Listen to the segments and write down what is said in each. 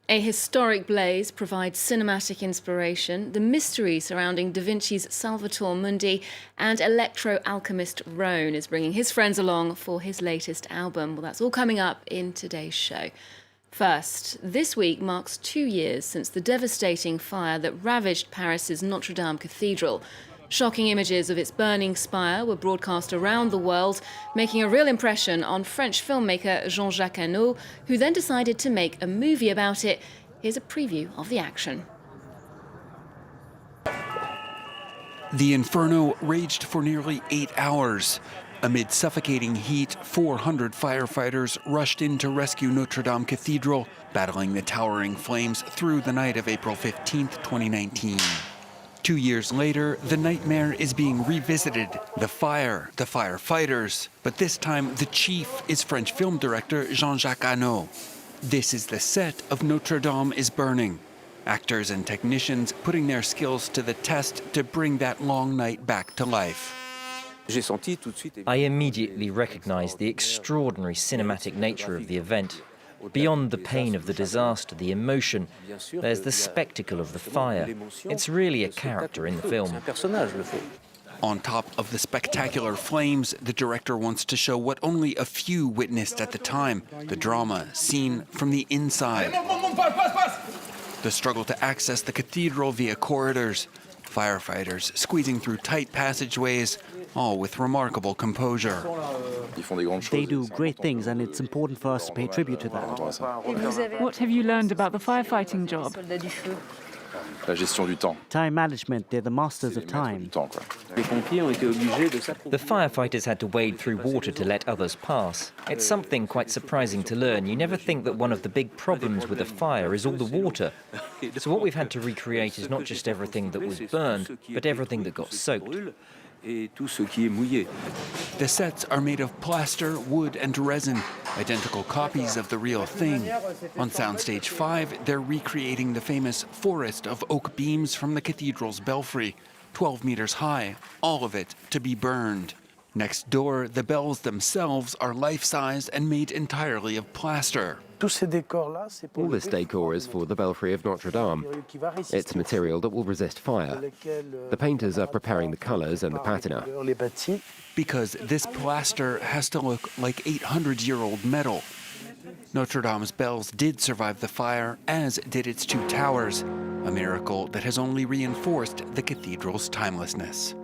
A historic blaze provides cinematic inspiration, the mystery surrounding Da Vinci's Salvator Mundi, and electro-alchemist Rone is bringing his friends along for his latest album. Well, that's all coming up in today's show. First, this week marks 2 years since the devastating fire that ravaged Paris's Notre-Dame Cathedral. Shocking images of its burning spire were broadcast around the world, making a real impression on French filmmaker Jean-Jacques Annaud, who then decided to make a movie about it. Here's a preview of the action. The inferno raged for nearly 8 hours. Amid suffocating heat, 400 firefighters rushed in to rescue Notre-Dame Cathedral, battling the towering flames through the night of April 15, 2019. 2 years later, the nightmare is being revisited. The fire, the firefighters. But this time, the chief is French film director Jean-Jacques Annaud. This is the set of Notre-Dame is Burning. Actors and technicians putting their skills to the test to bring that long night back to life. I immediately recognized the extraordinary cinematic nature of the event. Beyond the pain of the disaster, the emotion, there's the spectacle of the fire. It's really a character in the film. On top of the spectacular flames, the director wants to show what only a few witnessed at the time, the drama seen from the inside. The struggle to access the cathedral via corridors, firefighters squeezing through tight passageways, all with remarkable composure. They do great things, and it's important for us to pay tribute to that. What have you learned about the firefighting job? Time management, they're the masters of time. The firefighters had to wade through water to let others pass. It's something quite surprising to learn. You never think that one of the big problems with a fire is all the water. So what we've had to recreate is not just everything that was burned, but everything that got soaked. The sets are made of plaster, wood, and resin, identical copies of the real thing. On Soundstage 5, they're recreating the famous forest of oak beams from the cathedral's belfry, 12 meters high, all of it to be burned. Next door, the bells themselves are life-size and made entirely of plaster. All this decor is for the belfry of Notre-Dame. It's material that will resist fire. The painters are preparing the colors and the patina. Because this plaster has to look like 800-year-old metal. Notre-Dame's bells did survive the fire, as did its 2 towers, a miracle that has only reinforced the cathedral's timelessness.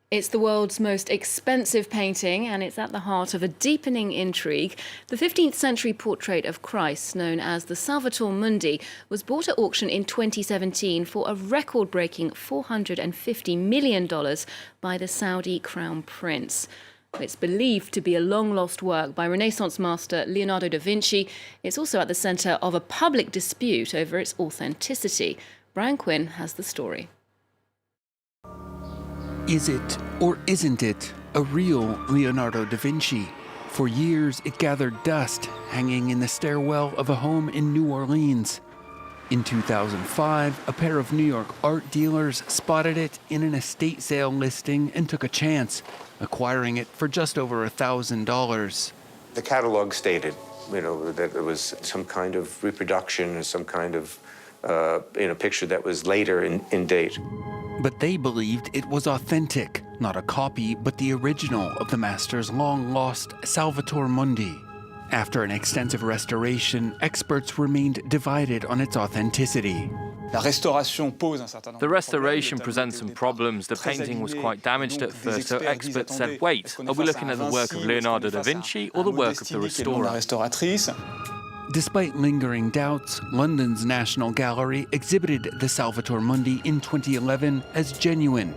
It's the world's most expensive painting, and it's at the heart of a deepening intrigue. The 15th century portrait of Christ, known as the Salvator Mundi, was bought at auction in 2017 for a record-breaking $450 million by the Saudi Crown Prince. It's believed to be a long-lost work by Renaissance master Leonardo Da Vinci. It's also at the centre of a public dispute over its authenticity. Brian Quinn has the story. Is it, or isn't it, a real Leonardo da Vinci? For years, it gathered dust, hanging in the stairwell of a home in New Orleans. In 2005, a pair of New York art dealers spotted it in an estate sale listing and took a chance, acquiring it for just over $1,000. The catalog stated, that it was some kind of reproduction or some kind of, picture that was later in date. But they believed it was authentic, not a copy, but the original of the master's long-lost Salvator Mundi. After an extensive restoration, experts remained divided on its authenticity. The restoration presents some problems. The painting was quite damaged at first, so experts said, wait, are we looking at the work of Leonardo da Vinci or the work of the restorer? Despite lingering doubts, London's National Gallery exhibited the Salvator Mundi in 2011 as genuine.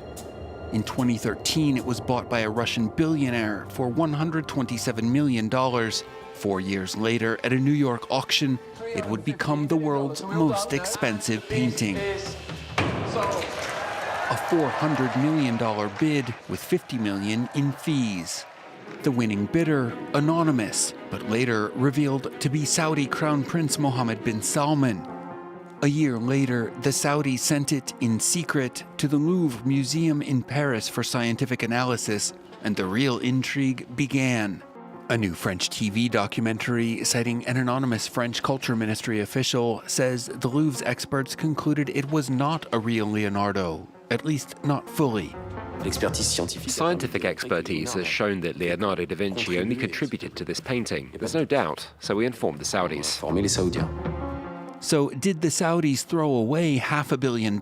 In 2013, it was bought by a Russian billionaire for $127 million. 4 years later, at a New York auction, it would become the world's most expensive painting. A $400 million bid with $50 million in fees. The winning bidder, anonymous, but later revealed to be Saudi Crown Prince Mohammed bin Salman. A year later, the Saudis sent it in secret to the Louvre Museum in Paris for scientific analysis, and the real intrigue began. A new French TV documentary citing an anonymous French Culture Ministry official says the Louvre's experts concluded it was not a real Leonardo, at least not fully. Scientific expertise has shown that Leonardo da Vinci only contributed to this painting. There's no doubt, so we informed the Saudis. So did the Saudis throw away $500 million?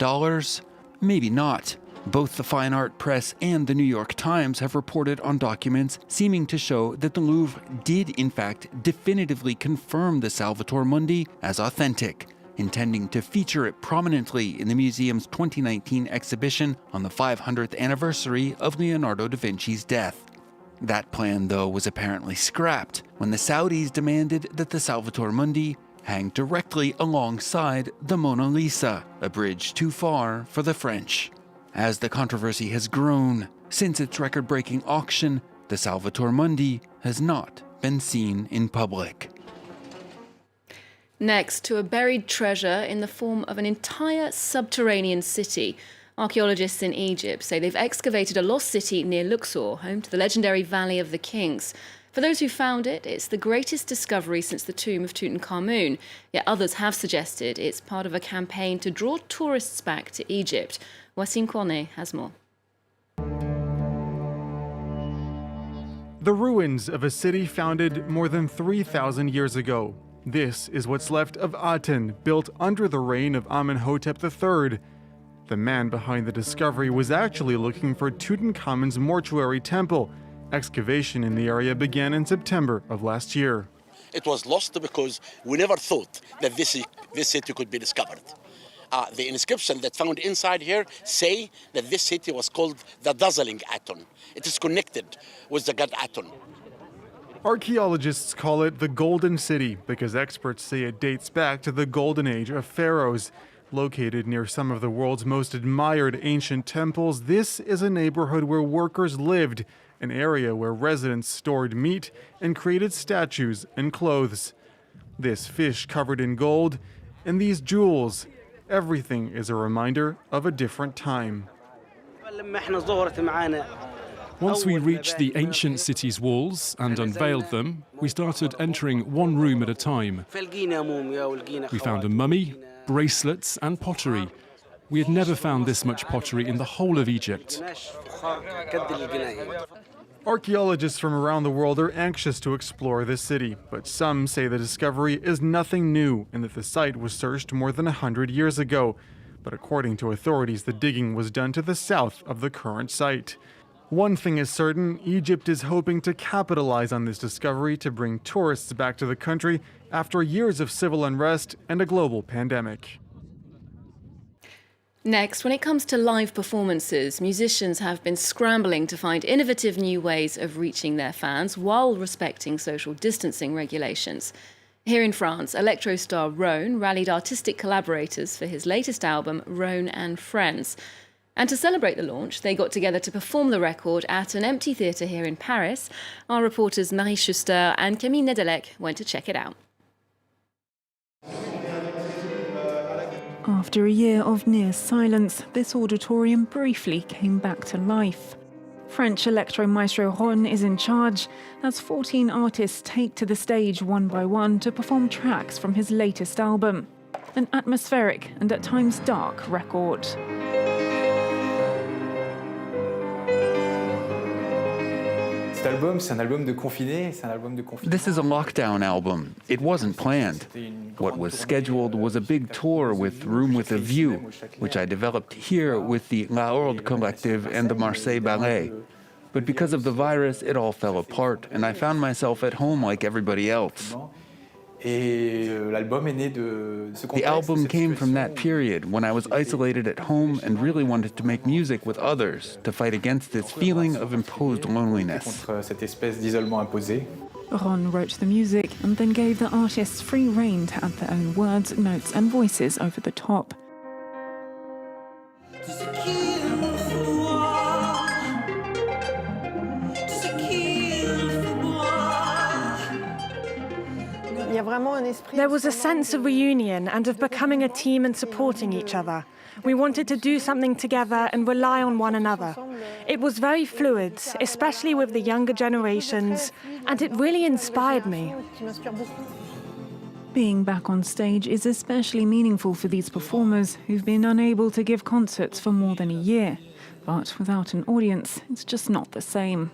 Maybe not. Both the Fine Art Press and the New York Times have reported on documents seeming to show that the Louvre did in fact definitively confirm the Salvator Mundi as authentic, intending to feature it prominently in the museum's 2019 exhibition on the 500th anniversary of Leonardo da Vinci's death. That plan, though, was apparently scrapped when the Saudis demanded that the Salvator Mundi hang directly alongside the Mona Lisa, a bridge too far for the French. As the controversy has grown, since its record-breaking auction, the Salvator Mundi has not been seen in public. Next, to a buried treasure in the form of an entire subterranean city. Archaeologists in Egypt say they've excavated a lost city near Luxor, home to the legendary Valley of the Kings. For those who found it, it's the greatest discovery since the tomb of Tutankhamun. Yet others have suggested it's part of a campaign to draw tourists back to Egypt. Wasim Cornet has more. The ruins of a city founded more than 3,000 years ago. This is what's left of Aten, built under the reign of Amenhotep III. The man behind the discovery was actually looking for Tutankhamun's mortuary temple. Excavation in the area began in September of last year. It was lost because we never thought that this city could be discovered. The inscription that found inside here say that this city was called the Dazzling Aton. It is connected with the god Aton. Archaeologists call it the Golden City because experts say it dates back to the golden age of pharaohs. Located near some of the world's most admired ancient temples, this is a neighborhood where workers lived, an area where residents stored meat and created statues and clothes. This fish covered in gold and these jewels, everything is a reminder of a different time. Once we reached the ancient city's walls and unveiled them, we started entering one room at a time. We found a mummy, bracelets and pottery. We had never found this much pottery in the whole of Egypt. Archaeologists from around the world are anxious to explore this city, but some say the discovery is nothing new and that the site was searched more than 100 years ago. But according to authorities, the digging was done to the south of the current site. One thing is certain, Egypt is hoping to capitalize on this discovery to bring tourists back to the country after years of civil unrest and a global pandemic. Next, when it comes to live performances, musicians have been scrambling to find innovative new ways of reaching their fans while respecting social distancing regulations. Here in France, electro star Rone rallied artistic collaborators for his latest album, Rone and Friends. And to celebrate the launch, they got together to perform the record at an empty theatre here in Paris. Our reporters Marie Schuster and Camille Nedelec went to check it out. After a year of near silence, this auditorium briefly came back to life. French electro maestro Rone is in charge as 14 artists take to the stage one by one to perform tracks from his latest album, an atmospheric and at times dark record. This is a lockdown album. It wasn't planned. What was scheduled was a big tour with Room with a View, which I developed here with the La Horde Collective and the Marseille Ballet. But because of the virus, it all fell apart, and I found myself at home like everybody else. The album came from that period when I was isolated at home and really wanted to make music with others to fight against this feeling of imposed loneliness. Rone wrote the music and then gave the artists free rein to add their own words, notes and voices over the top. There was a sense of reunion and of becoming a team and supporting each other. We wanted to do something together and rely on one another. It was very fluid, especially with the younger generations, and it really inspired me. Being back on stage is especially meaningful for these performers who've been unable to give concerts for more than a year. But without an audience, it's just not the same.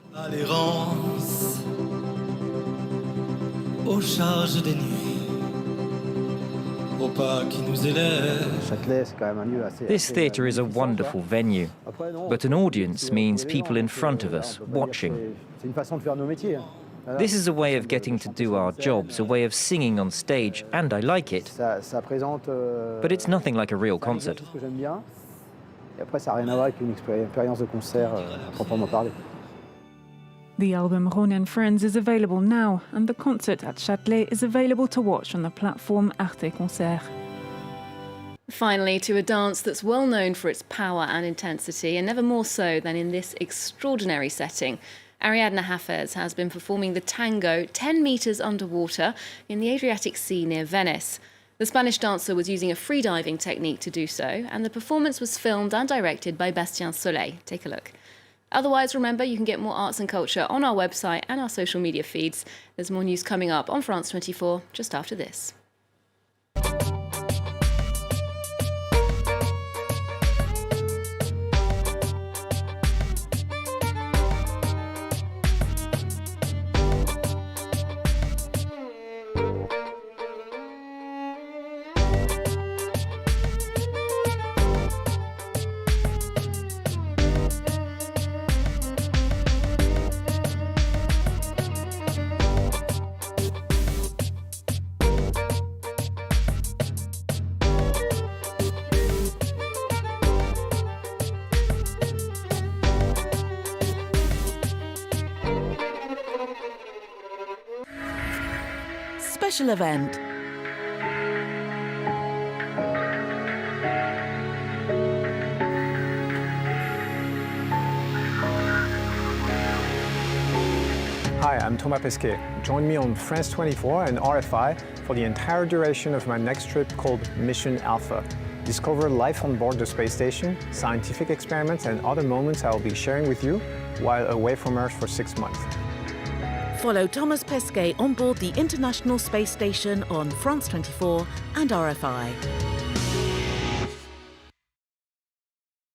This theatre is a wonderful venue, but an audience means people in front of us, watching. This is a way of getting to do our jobs, a way of singing on stage, and I like it. But it's nothing like a real concert. The album Rone and Friends is available now, and the concert at Châtelet is available to watch on the platform Arte Concert. Finally, to a dance that's well known for its power and intensity, and never more so than in this extraordinary setting. Ariadna Hafez has been performing the tango 10 metres underwater in the Adriatic Sea near Venice. The Spanish dancer was using a freediving technique to do so, and the performance was filmed and directed by Bastien Soleil. Take a look. Otherwise, remember, you can get more arts and culture on our website and our social media feeds. There's more news coming up on France 24 just after this. Special event. Hi, I'm Thomas Pesquet. Join me on France 24 and RFI for the entire duration of my next trip called Mission Alpha. Discover life on board the space station, scientific experiments and other moments I will be sharing with you while away from Earth for 6 months. Follow Thomas Pesquet on board the International Space Station on France 24 and RFI.